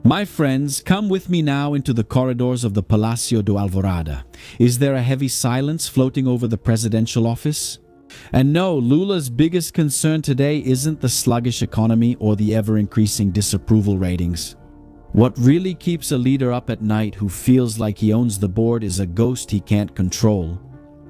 My friends, come with me now into the corridors of the Palacio do Alvorada. Is there a heavy silence floating over the presidential office? And no, Lula's biggest concern today isn't the sluggish economy or the ever-increasing disapproval ratings. What really keeps a leader up at night who feels like he owns the board is a ghost he can't control.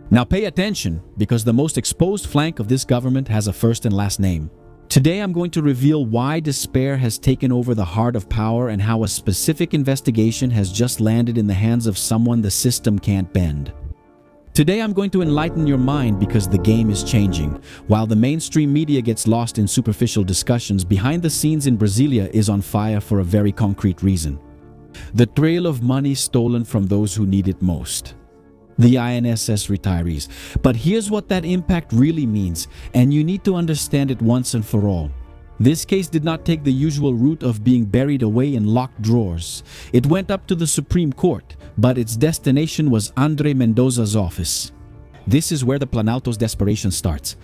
Now pay attention, because the most exposed flank of this government has a first and last name. Today I'm going to reveal why despair has taken over the heart of power and how a specific investigation has just landed in the hands of someone the system can't bend. Today I'm going to enlighten your mind because the game is changing. While the mainstream media gets lost in superficial discussions, behind the scenes in Brasilia is on fire for a very concrete reason. The trail of money stolen from those who need it most. The INSS retirees. But here's what that impact really means, and you need to understand it once and for all. This case did not take the usual route of being buried away in locked drawers. It went up to the Supreme Court, but its destination was Andre Mendoza's office. This is where the Planalto's desperation starts.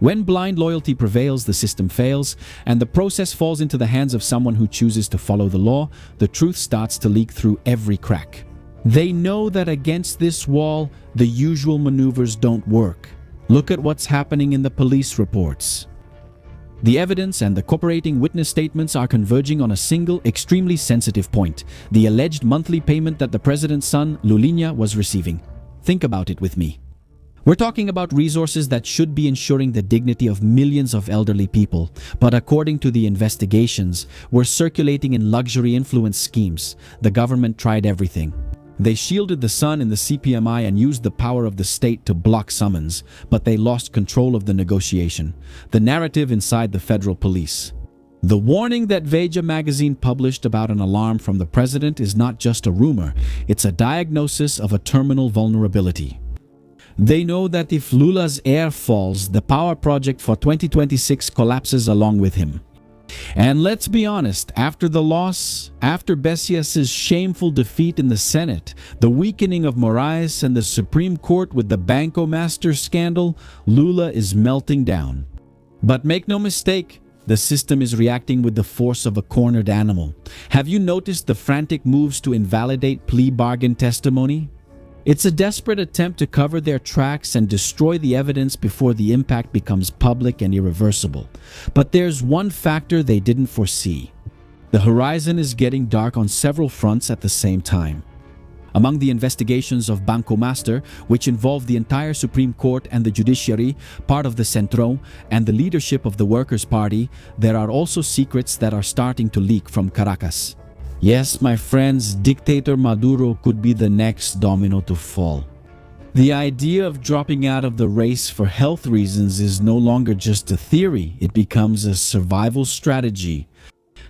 When blind loyalty prevails, the system fails, and the process falls into the hands of someone who chooses to follow the law, the truth starts to leak through every crack. They know that against this wall, the usual maneuvers don't work. Look at what's happening in the police reports. The evidence and the cooperating witness statements are converging on a single, extremely sensitive point: the alleged monthly payment that the president's son, Lulinha, was receiving. Think about it with me. We're talking about resources that should be ensuring the dignity of millions of elderly people, but according to the investigations, were circulating in luxury influence schemes. The government tried everything. They shielded the son in the CPMI and used the power of the state to block summons, but they lost control of the negotiation. The narrative inside the federal police. The warning that Veja magazine published about an alarm from the president is not just a rumor, it's a diagnosis of a terminal vulnerability. They know that if Lula's heir falls, the power project for 2026 collapses along with him. And let's be honest, after the loss, after Bessias's shameful defeat in the Senate, the weakening of Moraes and the Supreme Court with the Banco Master scandal, Lula is melting down. But make no mistake, the system is reacting with the force of a cornered animal. Have you noticed the frantic moves to invalidate plea bargain testimony? It's a desperate attempt to cover their tracks and destroy the evidence before the impact becomes public and irreversible. But there's one factor they didn't foresee. The horizon is getting dark on several fronts at the same time. Among the investigations of Banco Master, which involved the entire Supreme Court and the judiciary, part of the Centro, and the leadership of the Workers' Party, there are also secrets that are starting to leak from Caracas. Yes, my friends, dictator Maduro could be the next domino to fall. The idea of dropping out of the race for health reasons is no longer just a theory, it becomes a survival strategy.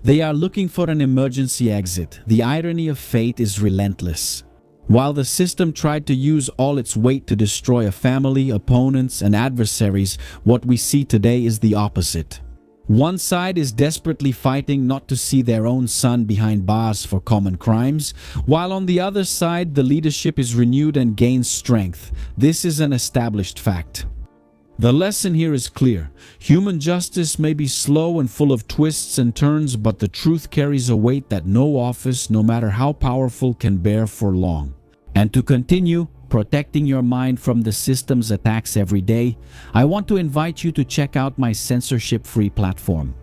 They are looking for an emergency exit. The irony of fate is relentless. While the system tried to use all its weight to destroy a family, opponents, and adversaries, what we see today is the opposite. One side is desperately fighting not to see their own son behind bars for common crimes, while on the other side the leadership is renewed and gains strength. This is an established fact. The lesson here is clear. Human justice may be slow and full of twists and turns, but the truth carries a weight that no office, no matter how powerful, can bear for long. And to continue protecting your mind from the system's attacks every day, I want to invite you to check out my censorship-free platform.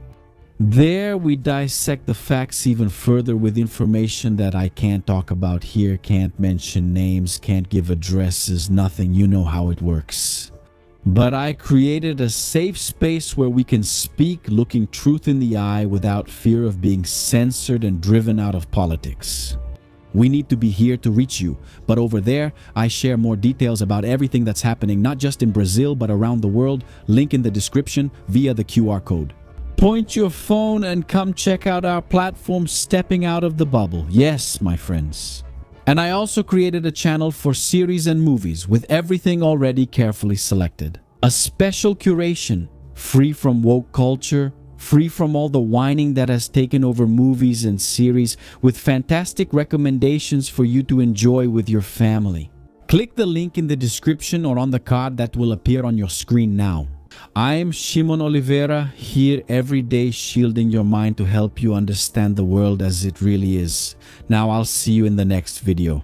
There we dissect the facts even further with information that I can't talk about here, can't mention names, can't give addresses, nothing. You know how it works. But I created a safe space where we can speak looking truth in the eye without fear of being censored and driven out of politics. We need to be here to reach you, but over there, I share more details about everything that's happening, not just in Brazil, but around the world. Link in the description via the QR code. Point your phone and come check out our platform, Stepping Out of the Bubble. Yes, my friends. And I also created a channel for series and movies with everything already carefully selected. A special curation, free from woke culture, free from all the whining that has taken over movies and series, with fantastic recommendations for you to enjoy with your family. Click the link in the description or on the card that will appear on your screen now. I'm Shimon Oliveira, here every day shielding your mind to help you understand the world as it really is. Now I'll see you in the next video.